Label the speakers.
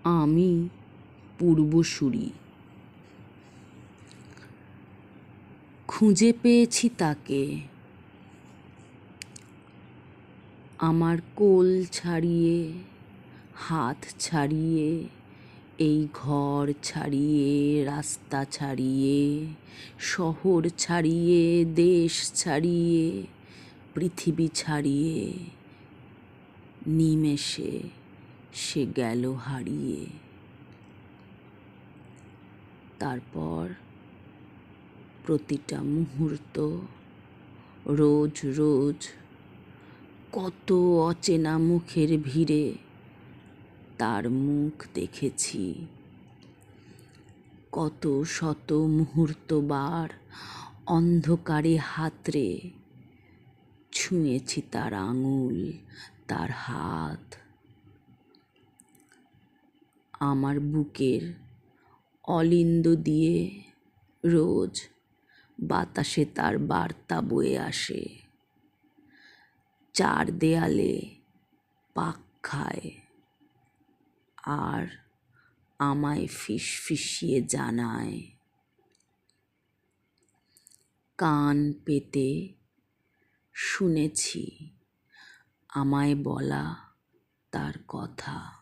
Speaker 1: আমি পূর্বসূরি। খুঁজে পেয়েছি তাকে, আমার কোল ছাড়িয়ে, হাত ছাড়িয়ে, এই ঘর ছাড়িয়ে, রাস্তা ছাড়িয়ে, শহর ছাড়িয়ে, দেশ ছাড়িয়ে, পৃথিবী ছাড়িয়ে, নিমেষে সে গেল হারিয়ে। তারপর প্রতিটা মুহূর্ত, রোজ রোজ কত অচেনা মুখের ভিড়ে তার মুখ দেখেছি। কত শত মুহূর্তবার অন্ধকারে হাতড়ে ছুঁয়েছি তার আঙুল, তার হাত। আমার বুকের অলিন্দ দিয়ে রোজ বাতাসে তার বার্তা বয়ে আসে, চার দেয়ালে পাক খায় আর আমায় ফিসফিসিয়ে জানায়। কান পেতে শুনেছি আমায় বলা তার কথা।